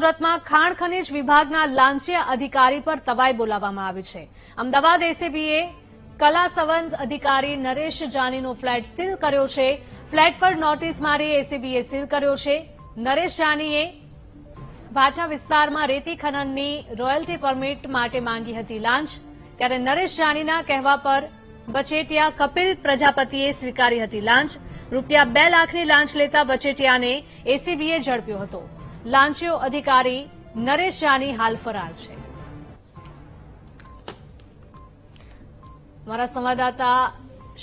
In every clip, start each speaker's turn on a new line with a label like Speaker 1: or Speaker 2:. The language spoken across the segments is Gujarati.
Speaker 1: સુરતમાં ખાણ ખનીજ વિભાગના લાંચિયા અધિકારી પર તવાઈ બોલાવવામાં આવી છે। અમદાવાદ એસીબીએ કલાસવંત અધિકારી નરેશ જાનીનો ફ્લેટ સીલ કર્યો છે। ફ્લેટ પર નોટિસ મારી એસીબીએ સીલ કર્યો છે। નરેશ જાનીએ ભાઠા વિસ્તારમાં રેતી ખનનની રોયલ્ટી પરમિટ માટે માંગી હતી લાંચ, ત્યારે નરેશ જાનીના કહેવા પર વચેટિયા કપિલ પ્રજાપતિએ સ્વીકારી હતી લાંચ। રૂપિયા 2 લાખની લાંચ લેતા વચેટિયાને એસીબીએ ઝડપ્યો હતો। લાંચિયો અધિકારી નરેશ જાની હાલ ફરાર છે। અમારા સંવાદદાતા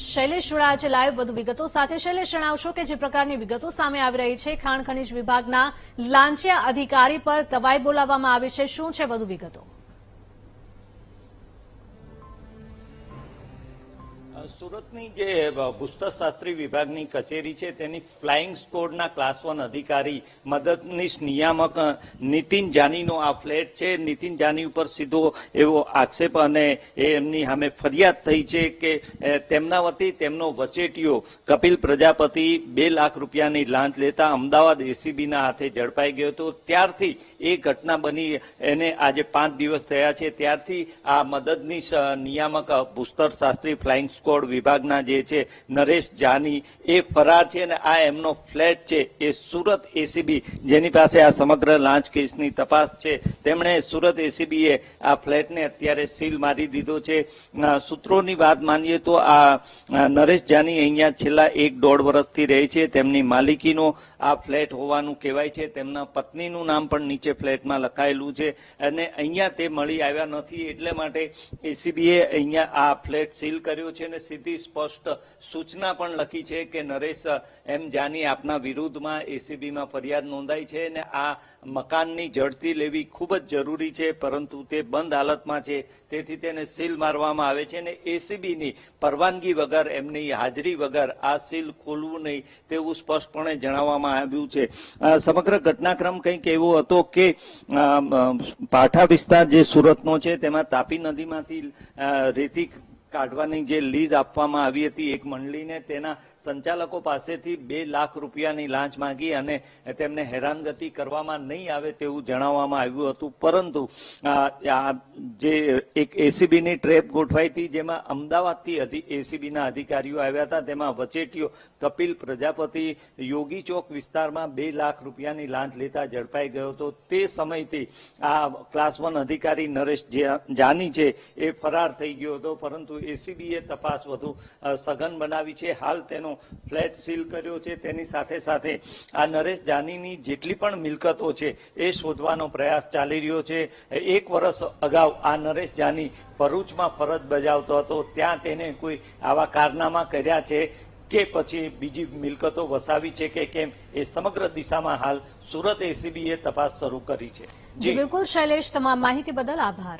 Speaker 1: શૈલેષ જોડાયા છે લાઈવ વધુ વિગતો સાથે। શૈલેષ, જણાવશો કે જે પ્રકારની વિગતો સામે આવી રહી છે, ખાણ ખનીજ વિભાગના લાંચિયા અધિકારી પર તવાઈ બોલાવવામાં આવી છે, શું છે વધુ વિગતો?
Speaker 2: સુરતની જે ભૂસ્તરશાસ્ત્રી વિભાગની કચેરી છે તેની ફ્લાઇંગ સ્કોડના ક્લાસ 1 અધિકારી મદદનીશ નિયામક નીતિન જાનીનો આ ફ્લેટ છે। નીતિન જાની ઉપર સીધો એવો આક્ષેપ અને એમની સામે ફરિયાદ થઈ છે કે તેમના વતી તેમનો વચેટિયો કપિલ પ્રજાપતિ 2 લાખ રૂપિયાની લાંચ લેતા અમદાવાદ એસીબીના હાથે ઝડપાઈ ગયો હતો। ત્યારથી એ ઘટના બની એને આજે 5 દિવસ થયા છે। ત્યારથી આ મદદનીશ નિયામક ભૂસ્તરશાસ્ત્રી ફ્લાઇંગ સ્કોડ વિભાગના જે છે નરેશ જાની એ ફરાર છે અને આ એમનો ફ્લેટ છે એ સુરત એસીબી જેની પાસે આ સમગ્ર લાંચ કેસની તપાસ છે તેમણે સુરત એસીબીએ આ ફ્લેટને અત્યારે સીલ મારી દીધો છે। સૂત્રોની વાત માનીએ તો આ નરેશ જાની અહીંયા છેલ્લા 1-1.5 વર્ષથી રહે છે। તેમની માલિકીનો આ ફ્લેટ હોવાનું કહેવાય છે। તેમના પત્નીનું નામ પણ નીચે ફ્લેટમાં લખાયેલું છે અને અહીંયા તે મળી આવ્યા નથી, એટલે માટે એસીબીએ અહીંયા આ ફ્લેટ સીલ કર્યો છે અને સીધી સ્પષ્ટ સૂચના પણ લખી છે કે નરેશ એમ જાની આપના વિરુદ્ધમાં એસીબીમાં ફરિયાદ નોંધાઈ છે અને આ મકાનની ઝડપી લેવી ખૂબ જ જરૂરી છે, પરંતુ તે બંધ હાલતમાં છે, તેથી તેને સીલ મારવામાં આવે છે અને એસીબીની પરવાનગી વગર, એમની હાજરી વગર આ સીલ ખોલવું નહીં તેવું સ્પષ્ટપણે જણાવવામાં આવ્યું છે। સમગ્ર ઘટનાક્રમ કંઈક એવો હતો કે ભાઠા વિસ્તાર જે સુરતનો છે તેમાં તાપી નદીમાંથી રેતી કાઢવાની જે લીઝ આપવામાં આવી હતી એક મંડળીને, તેના સંચાલકો પાસેથી 2 લાખ રૂપિયાની લાંચ માંગી અને તેમને હેરાનગતિ કરવામાં નહીં આવે તેવું જણાવવામાં આવ્યું હતું, પરંતુ જે એક એસીબીની ટ્રેપ ગોઠવાઈ હતી જેમાં અમદાવાદથી એસીબીના અધિકારીઓ આવ્યા હતા, તેમાં વચેટિયો કપિલ પ્રજાપતિ યોગી ચોક વિસ્તારમાં 2 લાખ રૂપિયાની લાંચ લેતા ઝડપાઈ ગયો હતો। તે સમયથી આ ક્લાસ 1 અધિકારી નરેશ જાની છે એ ફરાર થઈ ગયો હતો, પરંતુ એસીબીએ તપાસ વધુ સઘન બનાવી છે। હાલ તેનો ફ્લેટ સીલ કર્યો છે, તેની સાથે સાથે આ નરેશ જાનીની જેટલી પણ મિલકતો છે એ શોધવાનો પ્રયાસ ચાલી રહ્યો છે। 1 વર્ષ અગાઉ આ નરેશ જાની ભરૂચમાં ફરજ બજાવતો હતો, ત્યાં તેને કોઈ આવા કારનામા કર્યા છે કે પછી બીજી મિલકતો વસાવી છે કે કેમ, એ સમગ્ર દિશામાં હાલ સુરત એસીબીએ તપાસ શરૂ કરી છે।
Speaker 1: જી બિલકુલ શૈલેષ, તમામ માહિતી બદલ આભાર।